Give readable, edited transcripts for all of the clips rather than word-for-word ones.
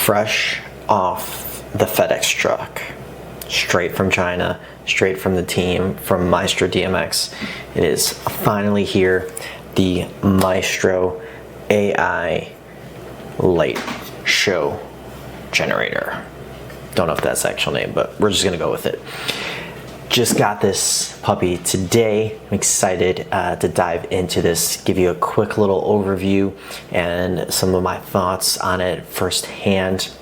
fresh off the FedEx truck, straight from China, straight from the team from Maestro DMX. It is finally here, the Maestro AI light show generator. Don't know if that's the actual name, but we're just gonna go with it. Just got this puppy today. I'm excited to dive into this, give you a quick little overview and some of my thoughts on it firsthand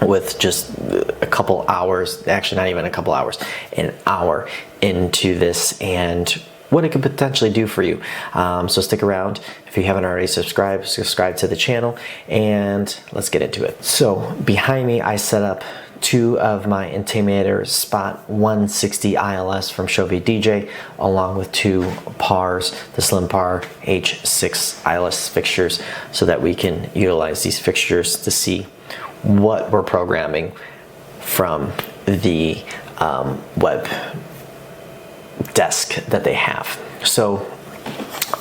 with just a couple hours, actually not even a couple hours, an hour into this and what it could potentially do for you. So stick around. If you haven't already subscribe to the channel, and let's get into it. So behind me, I set up two of my Intimidator Spot 160 ILS from Shobi DJ, along with two PARs, the Slim PAR H6 ILS fixtures, so that we can utilize these fixtures to see what we're programming from the web desk that they have. So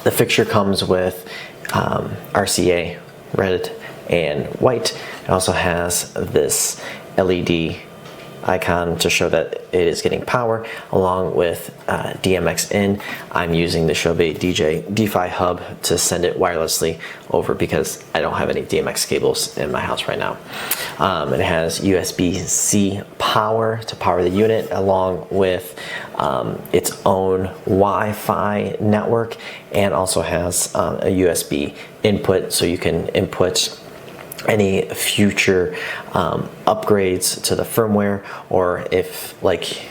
the fixture comes with RCA, red and white. It also has this LED icon to show that it is getting power, along with DMX in. I'm using the Shobi DJ DeFi hub to send it wirelessly over because I don't have any DMX cables in my house right now. It has USB-C power to power the unit, along with its own Wi-Fi network, and also has a USB input, so you can input any future upgrades to the firmware, or if like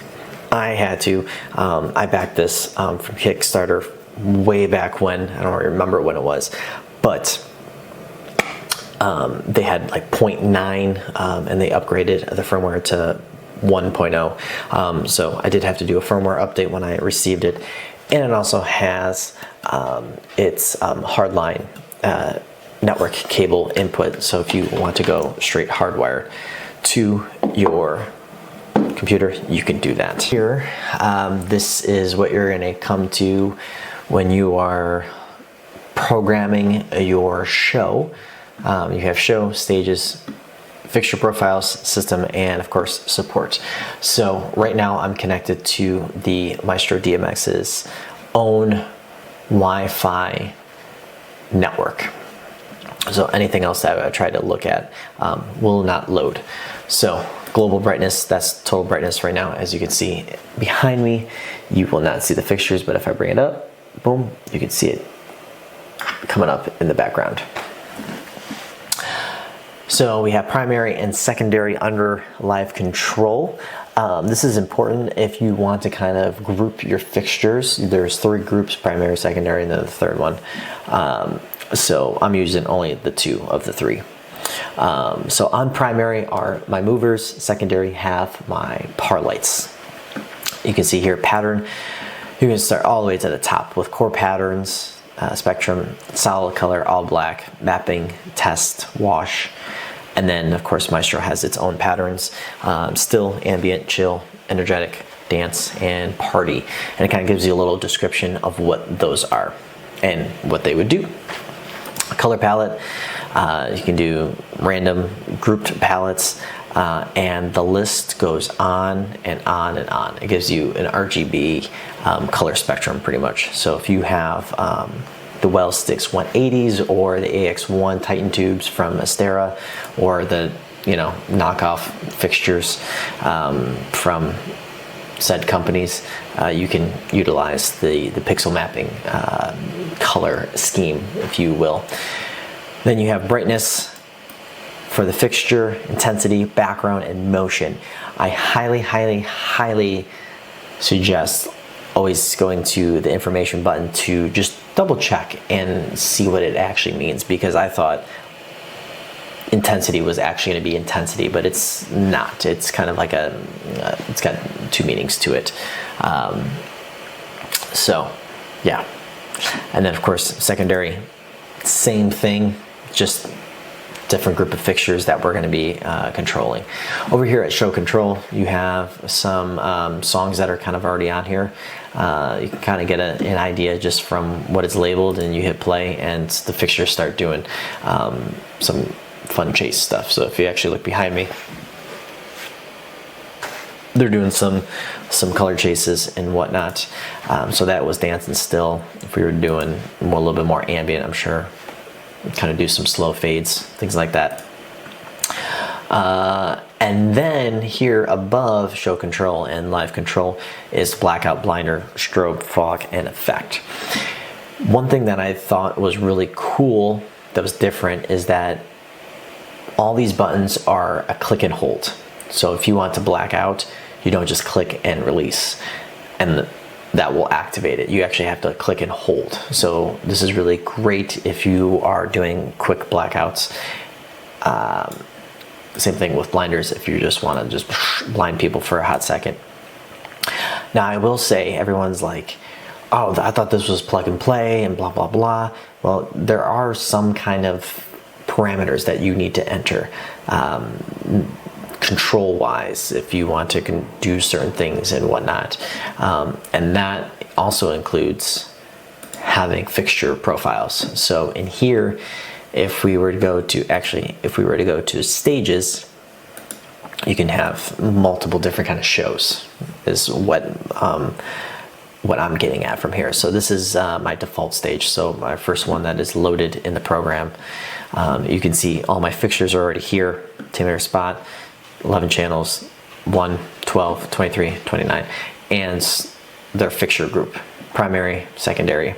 I had to, I backed this from Kickstarter way back when. I don't remember when it was, but they had like 0.9 and they upgraded the firmware to 1.0. So I did have to do a firmware update when I received it, and it also has its hardline network cable input, so if you want to go straight hardwired to your computer, you can do that. Here, this is what you're going to come to when you are programming your show. You have show, stages, fixture profiles, system, and of course support. So right now I'm connected to the Maestro DMX's own Wi-Fi network. So anything else that I try to look at will not load. So global brightness, that's total brightness right now. As you can see behind me, you will not see the fixtures, but if I bring it up, boom, you can see it coming up in the background. So we have primary and secondary under live control. This is important if you want to kind of group your fixtures. There's three groups: primary, secondary, and then the third one. So I'm using only the two of the three. So on primary are my movers, secondary have my PAR lights. You can see here pattern. You can start all the way to the top with core patterns, spectrum, solid color, all black, mapping, test, wash. And then of course Maestro has its own patterns, still, ambient, chill, energetic, dance, and party. And it kind of gives you a little description of what those are and what they would do. Color palette, you can do random grouped palettes, and the list goes on and on and on. It gives you an RGB color spectrum pretty much. So if you have the Wells Sticks 180s or the AX1 Titan tubes from Astera, or the knockoff fixtures from said companies, you can utilize the pixel mapping color scheme, if you will. Then you have brightness for the fixture, intensity, background, and motion. I highly suggest always going to the information button to just double check and see what it actually means, because I thought intensity was actually going to be intensity, but it's not. It's kind of like it's got two meanings to it. So yeah. And then of course secondary, same thing, just different group of fixtures that we're going to be controlling. Over here at show control, you have some songs that are kind of already on here. You can kind of get an idea just from what it's labeled, and you hit play and the fixtures start doing some fun chase stuff. So if you actually look behind me, they're doing some color chases and whatnot. So that was dancing still. If we were doing a little bit more ambient, I'm sure kind of do some slow fades, things like that. And then here above show control and live control is blackout, blinder, strobe, fog, and effect. One thing that I thought was really cool that was different is that all these buttons are a click and hold. So if you want to black out, you don't just click and release and that will activate it. You actually have to click and hold. So this is really great if you are doing quick blackouts. Same thing with blinders if you just want to just blind people for a hot second. Now I will say, everyone's like, oh, I thought this was plug and play and blah, blah, blah. Well, there are some kind of parameters that you need to enter control-wise if you want to do certain things and whatnot. And that also includes having fixture profiles. So in here, if we were to go to stages, you can have multiple different kind of shows is what I'm getting at from here. So this is my default stage. So my first one that is loaded in the program. You can see all my fixtures are already here. 10-meter spot, 11 channels, 1, 12, 23, 29, and their fixture group, primary, secondary.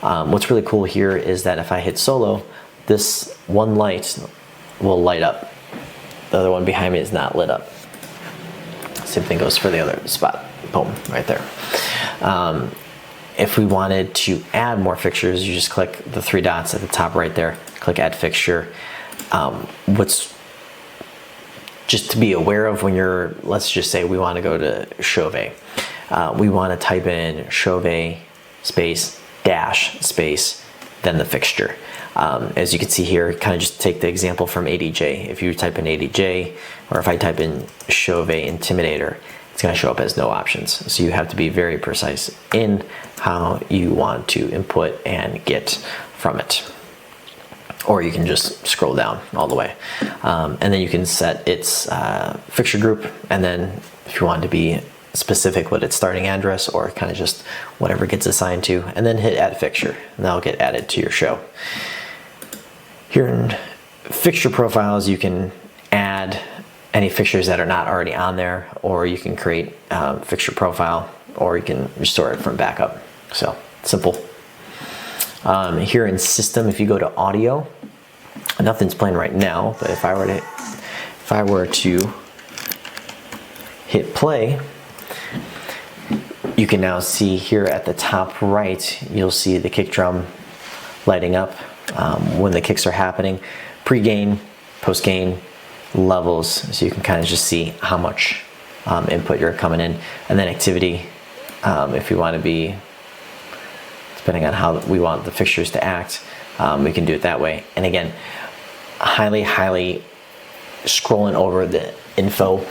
What's really cool here is that if I hit solo, this one light will light up. The other one behind me is not lit up. Same thing goes for the other spot. Boom, right there. If we wanted to add more fixtures, you just click the 3 dots at the top right there, click add fixture. What's just to be aware of when you're, let's just say we want to go to Chauvet. We want to type in Chauvet space dash space, then the fixture. As you can see here, kind of just take the example from ADJ. If you type in ADJ, or if I type in Chauvet Intimidator, it's going to show up as no options. So you have to be very precise in how you want to input and get from it. Or you can just scroll down all the way. And then you can set its fixture group, and then if you want to be specific with its starting address, or kind of just whatever gets assigned to, and then hit add fixture, and that'll get added to your show. Here in fixture profiles, you can add any fixtures that are not already on there, or you can create a fixture profile, or you can restore it from backup. So simple. Here in system, if you go to audio, nothing's playing right now, but if I were to hit play, you can now see here at the top right, you'll see the kick drum lighting up when the kicks are happening, pre-gain, post-gain, levels, so you can kind of just see how much input you're coming in, and then activity, if you want to be, depending on how we want the fixtures to act, we can do it that way. And again, highly scrolling over the info,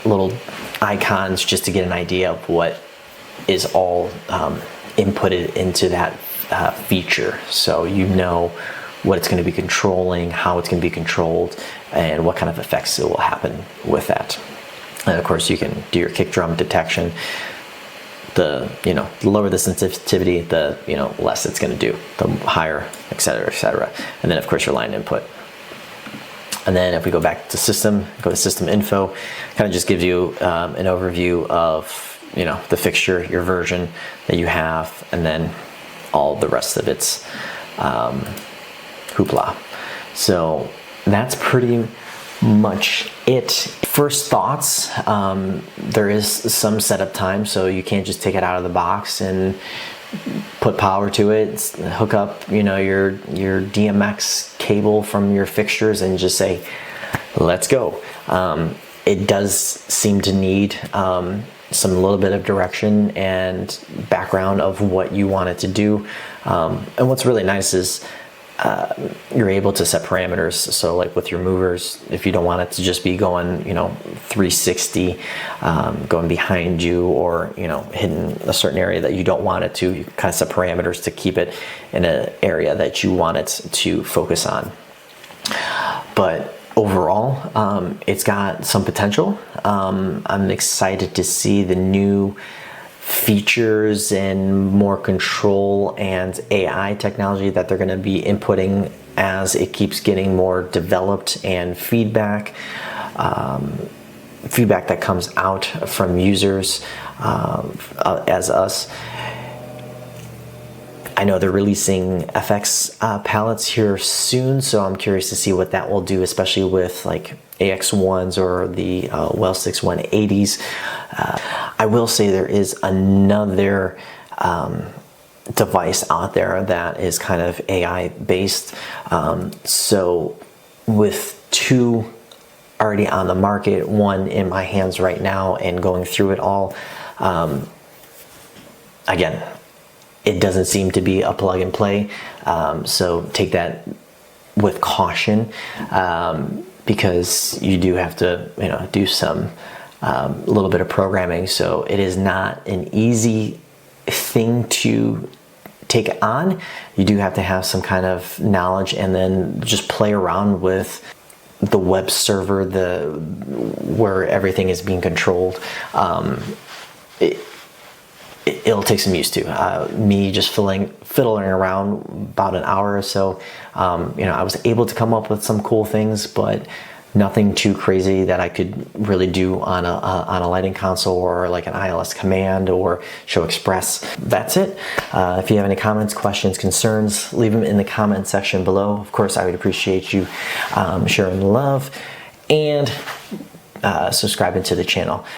little icons, just to get an idea of what is all inputted into that feature, so you know what it's going to be controlling, how it's going to be controlled, and what kind of effects it will happen with that. And of course, you can do your kick drum detection. The lower the sensitivity, the less it's going to do, the higher, etc., etc. And then of course your line input. And then if we go back to system, go to system info, kind of just gives you an overview of the fixture, your version that you have, and then all the rest of its hoopla. So that's pretty much it. First thoughts, there is some setup time, so you can't just take it out of the box and put power to it, hook up your DMX cable from your fixtures and just say let's go. It does seem to need some little bit of direction and background of what you want it to do, and what's really nice is you're able to set parameters. So like with your movers, if you don't want it to just be going 360, going behind you, or hitting a certain area that you don't want it to, you kind of set parameters to keep it in an area that you want it to focus on. but overall, it's got some potential. I'm excited to see the new features and more control and AI technology that they're going to be inputting as it keeps getting more developed, and feedback that comes out from users as us. I know they're releasing FX palettes here soon, so I'm curious to see what that will do, especially with like AX1s or the Well6 180s. I will say there is another device out there that is kind of AI based. So with two already on the market, one in my hands right now and going through it all, again, it doesn't seem to be a plug and play. So take that with caution, because you do have to, do some little bit of programming. So it is not an easy thing to take on. You do have to have some kind of knowledge, and then just play around with the web server, where everything is being controlled. It'll take some use to. Me just fiddling around about an hour or so, I was able to come up with some cool things, but nothing too crazy that I could really do on a lighting console or like an ILS command or Show Express. That's it. If you have any comments, questions, concerns, leave them in the comment section below. Of course, I would appreciate you sharing the love and subscribing to the channel.